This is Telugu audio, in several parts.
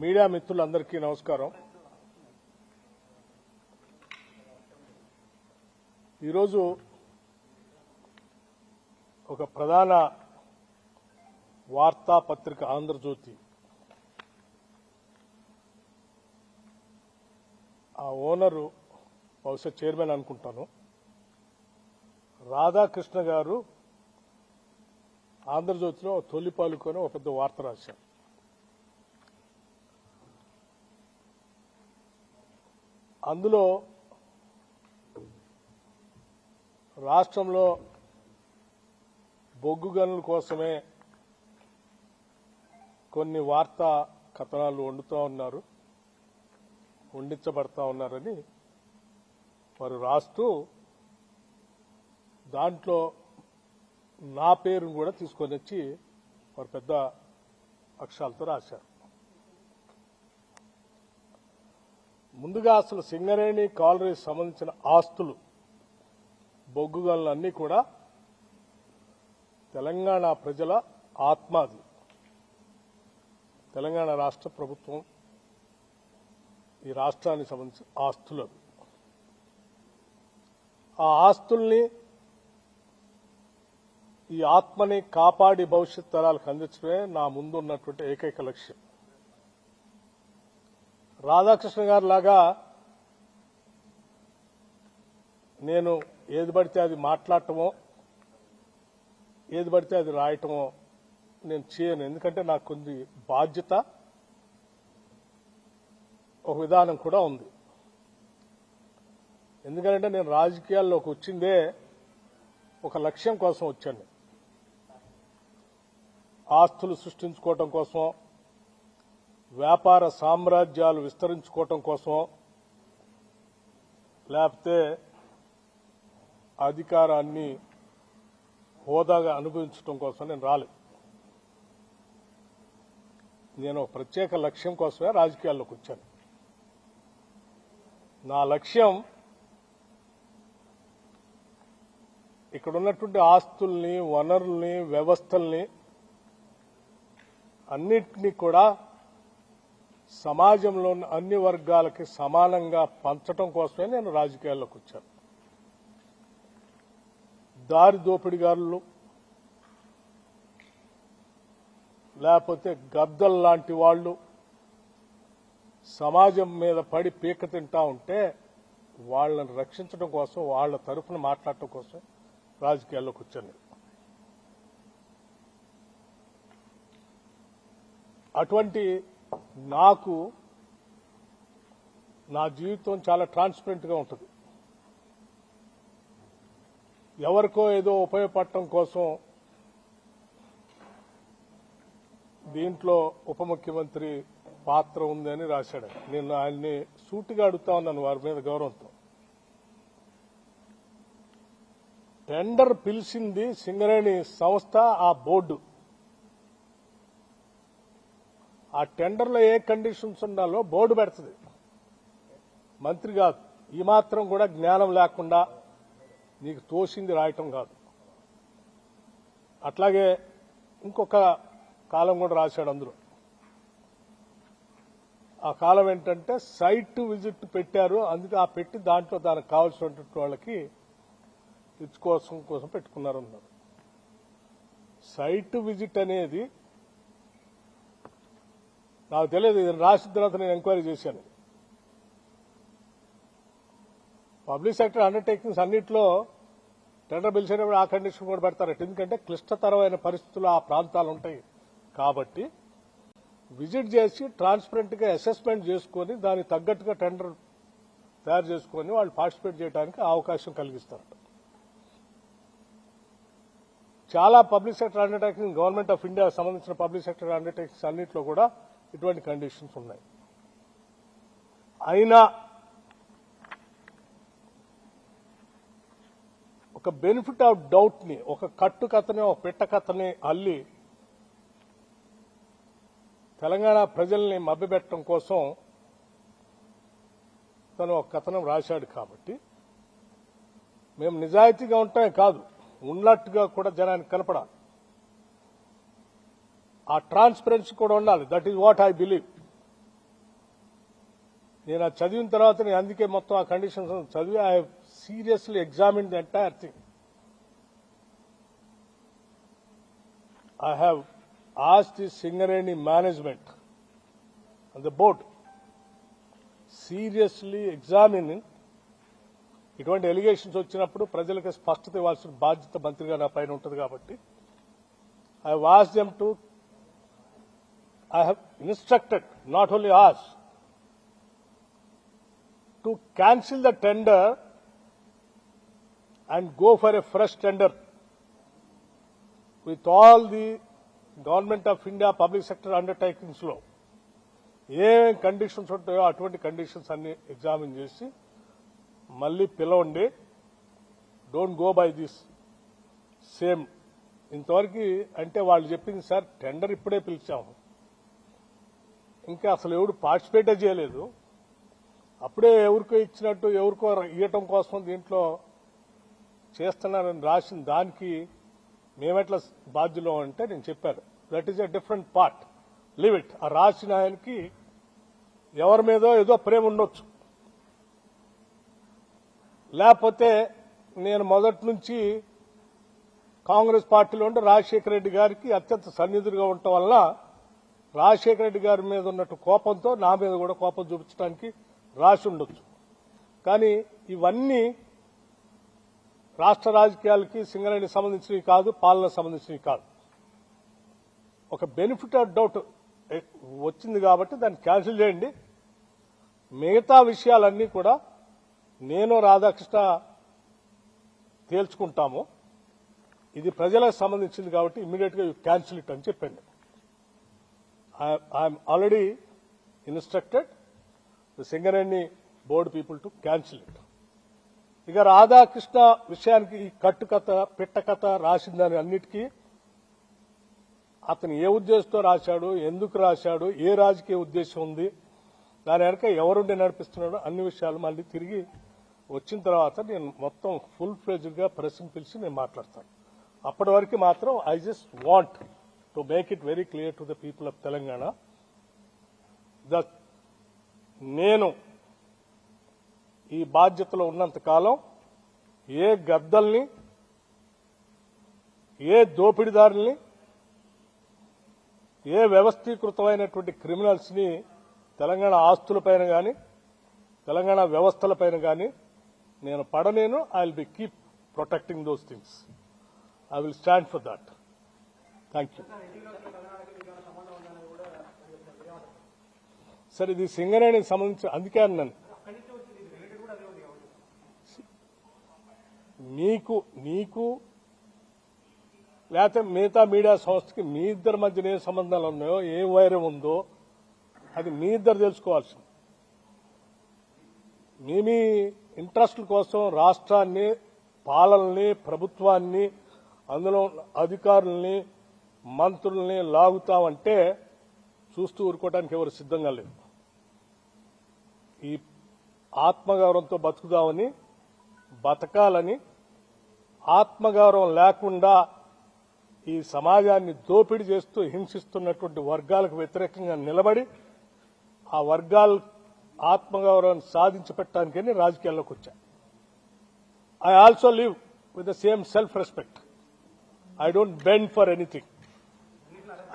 మీడియా మిత్రులందరికీ నమస్కారం. ఈరోజు ఒక ప్రధాన వార్తాపత్రిక ఆంధ్రజ్యోతి ఆ ఓనరు బహుశా చైర్మన్ అనుకుంటాను, రాధాకృష్ణ గారు ఆంధ్రజ్యోతిలో తొలిపాలుకొని ఒక పెద్ద వార్త రాశారు. అందులో రాష్ట్రంలో బొగ్గు గనుల కోసమే కొన్ని వార్తా కథనాలు వండించబడతా ఉన్నారని వారు రాస్తూ దాంట్లో నా పేరును కూడా తీసుకొని వచ్చి వారు పెద్ద అక్షరాలతో రాశారు. ముందుగా అసలు సింగరేణి కాలరీకి సంబంధించిన ఆస్తులు బొగ్గు గనులన్నీ కూడా తెలంగాణ ప్రజల ఆత్మాది. తెలంగాణ రాష్ట్ర ప్రభుత్వం ఈ రాష్ట్రానికి సంబంధించిన ఆస్తులు. ఆ ఆస్తుల్ని ఈ ఆత్మని కాపాడి భవిష్యత్ తరాలకు అందించడమే నా ముందు ఉన్నటువంటి ఏకైక లక్ష్యం. రాధాకృష్ణ గారి లాగా నేను ఏది పడితే అది మాట్లాడటమో ఏది పడితే అది రాయటమో నేను చేయను. ఎందుకంటే నాకు కొన్ని బాధ్యత, ఒక విధానం కూడా ఉంది. ఎందుకంటే నేను రాజకీయాల్లోకి వచ్చిందే ఒక లక్ష్యం కోసం వచ్చాను. ఆస్తులు సృష్టించుకోవటం కోసం, వ్యాపార సామ్రాజ్యాలు విస్తరించుకోవటం కోసం, లేకపోతే అధికారాన్ని హోదాగా అనుభవించడం కోసం నేను రాలేదు. నేను ఒక ప్రత్యేక లక్ష్యం కోసమే రాజకీయాల్లోకి వచ్చాను. నా లక్ష్యం ఇక్కడ ఉన్నటువంటి ఆస్తుల్ని, వనరుల్ని, వ్యవస్థల్ని అన్నింటినీ కూడా సమాజంలో ఉన్న అన్ని వర్గాలకి సమానంగా పంచడం కోసమే నేను రాజకీయాల్లోకి వచ్చాను. దారి దోపిడిగారులు లేకపోతే గద్దల్ లాంటి వాళ్ళు సమాజం మీద పడి పీక తింటా ఉంటే వాళ్ళని రక్షించడం కోసం, వాళ్ళ తరఫున మాట్లాడటం కోసం రాజకీయాల్లోకి వచ్చాను. అటువంటి నాకు నా జీవితం చాలా ట్రాన్స్పరెంట్ గా ఉంటుంది. ఎవరికో ఏదో ఉపయోగపడటం కోసం దీంట్లో ఉప ముఖ్యమంత్రి పాత్ర ఉందని రాశాడు. నేను ఆయన్ని సూటిగా అడుగుతా ఉన్నాను వారి మీద గౌరవంతో. టెండర్ పిలిచింది సింగరేణి సంస్థ, ఆ బోర్డు. ఆ టెండర్లో ఏ కండిషన్స్ ఉండాలో బోర్డు పెడుతుంది, మంత్రి కాదు. ఈ మాత్రం కూడా జ్ఞానం లేకుండా నీకు తోసింది రాయటం కాదు. అట్లాగే ఇంకొక కాలం కూడా రాశాడు అందులో. ఆ కాలం ఏంటంటే సైట్ విజిట్ పెట్టారు, అందుకే ఆ పెట్టి దాంట్లో దానికి కావాల్సినటువంటి వాళ్ళకి కోసం పెట్టుకున్నారు అన్నారు. సైట్ విజిట్ అనేది నాకు తెలియదు. ఇది రాసిన తర్వాత నేను ఎంక్వైరీ చేశాను. పబ్లిక్ సెక్టర్ అండర్టేకింగ్స్ అన్నింటిలో టెండర్ పిలిచేటప్పుడు ఆ కండిషన్ కూడా పెడతారట. ఎందుకంటే క్లిష్టతరమైన పరిస్థితులు ఆ ప్రాంతాలు ఉంటాయి కాబట్టి విజిట్ చేసి ట్రాన్స్పరెంట్ గా అసెస్మెంట్ చేసుకుని దానికి తగ్గట్టుగా టెండర్ తయారు చేసుకుని వాళ్ళు పార్టిసిపేట్ చేయడానికి అవకాశం కలిగిస్తారట. చాలా public sector undertaking, government of India సంబంధించిన పబ్లిక్ సెక్టర్ అండర్టేకింగ్స్ అన్నింటిలో కూడా ఇటువంటి కండిషన్స్ ఉన్నాయి. అయినా ఒక బెనిఫిట్ ఆఫ్ డౌట్ ని, ఒక కట్టు కథని, ఒక పెట్ట కథని అల్లి తెలంగాణ ప్రజల్ని మభ్యపెట్టడం కోసం తను ఒక కథనం రాశాడు. కాబట్టి మేము నిజాయితీగా ఉంటామే కాదు, ఉన్నట్టుగా కూడా జనానికి కనపడాలి. ఆ ట్రాన్స్పరెన్సీ కూడా ఉండాలి. That is what I believe. నేను అది చదివిన తర్వాత నేను అందుకే మొత్తం ఆ కండిషన్స్ చదివి I seriously examine the entire thing. I have asked the Singareni management and the board seriously examining ఇటువంటి ఎలిగేషన్స్ వచ్చినప్పుడు ప్రజలకు స్పష్టత ఇవ్వాల్సిన బాధ్యత మంత్రిగా నా పైన ఉంటుంది కాబట్టి I have asked them to, I have instructed, not only asked, to cancel the tender and go for a fresh tender with all the Government of India public sector undertakings లో ఏ కండిషన్స్ ఉంటాయో అటువంటి కండిషన్స్ అన్ని ఎగ్జామిన్ చేసి మళ్ళీ పిలవండి. Don't go by this same. ఇంతవరకు అంటే వాళ్ళు చెప్పింది సార్ టెండర్ ఇప్పుడే పిలిచాము, ఇంకా అసలు ఎవరు పార్టిసిపేటే చేయలేదు, అప్పుడే ఎవరికో ఇచ్చినట్టు ఎవరికో ఇవ్వటం కోసం దీంట్లో చేస్తున్నారని రాసిన దానికి మేమెట్లా బాధ్యులం అంటే నేను చెప్పాను that is a different part, leave it. ఆ రాసిన ఆయనకి ఎవరి మీదో ఏదో ప్రేమ ఉండొచ్చు, లేకపోతే నేను మొదటి నుంచి కాంగ్రెస్ పార్టీలో ఉంటే రాజశేఖర రెడ్డి గారికి అత్యంత సన్నిధులుగా ఉండటం వల్ల రాజశేఖర రెడ్డి గారి మీద ఉన్నట్టు కోపంతో నా మీద కూడా కోపం చూపించడానికి రాసి ఉండొచ్చు. కానీ ఇవన్నీ రాష్ట్ర రాజకీయాలకి సింగరేణికి సంబంధించినవి కాదు, పాలనకు సంబంధించినవి కాదు. ఒక బెనిఫిట్ ఆఫ్ డౌట్ వచ్చింది కాబట్టి దాన్ని క్యాన్సిల్ చేయండి. మిగతా విషయాలన్నీ కూడా నేను రాధాకృష్ణ తేల్చుకుంటాము. ఇది ప్రజలకు సంబంధించింది కాబట్టి ఇమ్మీడియట్ గా క్యాన్సిల్ ఇట్ అని చెప్పండి. I'm already instructed the Singareni board people to cancel it. ఇక రాధాకృష్ణ విషయానికి ఈ కట్టుకథ పిట్టకథ రాసిందని అన్నిటికీ అతను ఏ ఉద్దేశంతో రాశాడు, ఎందుకు రాశాడు, ఏ రాజకీయ ఉద్దేశం ఉంది, దాని వెనక ఎవరుండి నడిపిస్తున్నాడో అన్ని విషయాలు మళ్ళీ తిరిగి వచ్చిన తర్వాత నేను మొత్తం ఫుల్ ఫ్లెడ్జ్డ్ గా ప్రెస్ని పిలిచి నేను మాట్లాడతాను. అప్పటి వరకు మాత్రం I just want to make it very clear to the people of Telangana that నేను ఈ బాధ్యతలో ఉన్నంత కాలం ఏ గద్దల్ని, ఏ దోపిడీదారుల్ని, ఏ వ్యవస్థీకృతమైనటువంటి క్రిమినల్స్ ని తెలంగాణ ఆస్తులపైన కానీ తెలంగాణ వ్యవస్థలపైన కానీ నేను పడనేను. I will be keep protecting those things. I will stand for that. Thank you. సరే, ఇది సింగరేణికి సంబంధించి అందుకే అన్నాను నీకు లేకపోతే మిగతా మీడియా సంస్థకి మీ ఇద్దరి మధ్యన ఏ సంబంధాలు ఉన్నాయో, ఏ వైరం ఉందో అది మీ ఇద్దరు తెలుసుకోవాల్సింది. మీ ఇంట్రెస్ట్ల కోసం రాష్ట్రాన్ని, పాలనని, ప్రభుత్వాన్ని, అందులో అధికారుల్ని, మంత్రుల్ని లాగుతామంటే చూస్తూ ఊరుకోవడానికి ఎవరు సిద్ధంగా లేదు. ఈ ఆత్మగౌరవంతో బతుకుదామని, బతకాలని, ఆత్మగౌరవం లేకుండా ఈ సమాజాన్ని దోపిడీ చేస్తూ హింసిస్తున్నటువంటి వర్గాలకు వ్యతిరేకంగా నిలబడి ఆ వర్గాల ఆత్మగౌరవాన్ని సాధించి పెట్టడానికని రాజకీయాల్లోకి వచ్చా. I also live with the same self respect. I don't bend for anything.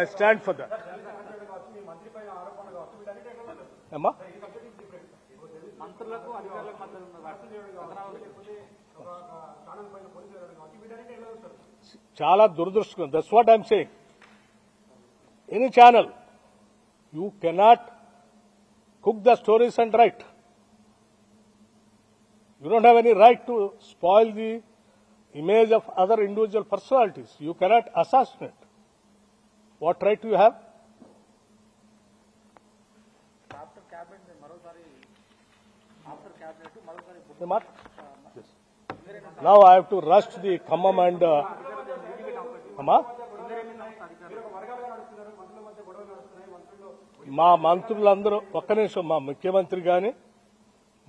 I stand for that. అమ్మా, చాలా దురదృష్టం. That's what I'm saying. Any channel you cannot cook the stories and write. You don't have any right to spoil the image of other individual personalities. You cannot assassinate. What right do you have? After cabinet, yes. Now I have to rush to the Khammam and Amma. మా మంత్రులందరూ ఒక్క నిమిషం, మా ముఖ్యమంత్రి గాని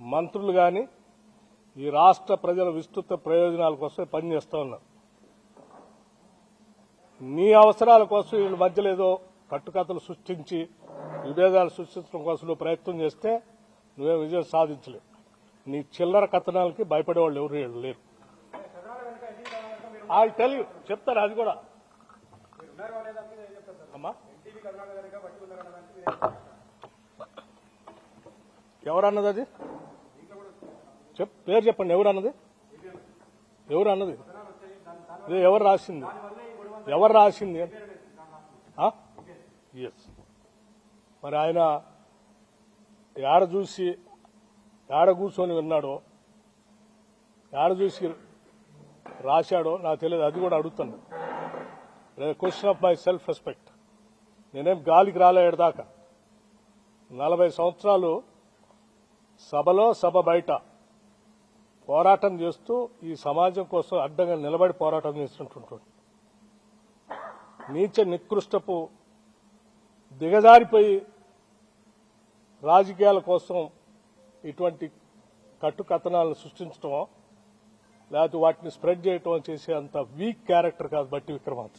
మంత్రులు గాని ఈ రాష్ట్ర ప్రజల విస్తృత ప్రయోజనాల కోసం పనిచేస్తా ఉన్నారు. నీ అవసరాల కోసం వీళ్ళ మధ్యలో ఏదో కట్టుకథలు సృష్టించి విభేదాలు సృష్టించడం కోసం ప్రయత్నం చేస్తే నువ్వే విజయం సాధించలేవు. నీ చిల్లర కథనాలకి భయపడేవాళ్ళు ఎవరు లేరు. తెలియ చెప్తారు అది కూడా అమ్మా. ఎవరన్నది అది పేరు చెప్పండి. ఎవరన్నది ఇది ఎవరు రాసింది ఎస్. మరి ఆయన ఏడ కూర్చొని విన్నాడో, ఏడ చూసి రాశాడో నాకు తెలియదు. అది కూడా అడుగుతాను. Question of my self respect. నేనేం గాలికి రాలేదాకా 40 సంవత్సరాలు సభలో సభ బయట పోరాటం చేస్తూ ఈ సమాజం కోసం అడ్డంగా నిలబడి పోరాటం చేస్తుంటుంటాడు. నీచ నికృష్టపు దిగజారిపోయి రాజకీయాల కోసం ఇటువంటి కట్టుకథనాలను సృష్టించడమో లేకపోతే వాటిని స్ప్రెడ్ చేయటం చేసే అంత వీక్ క్యారెక్టర్ కాదు బట్టి విక్రమార్క.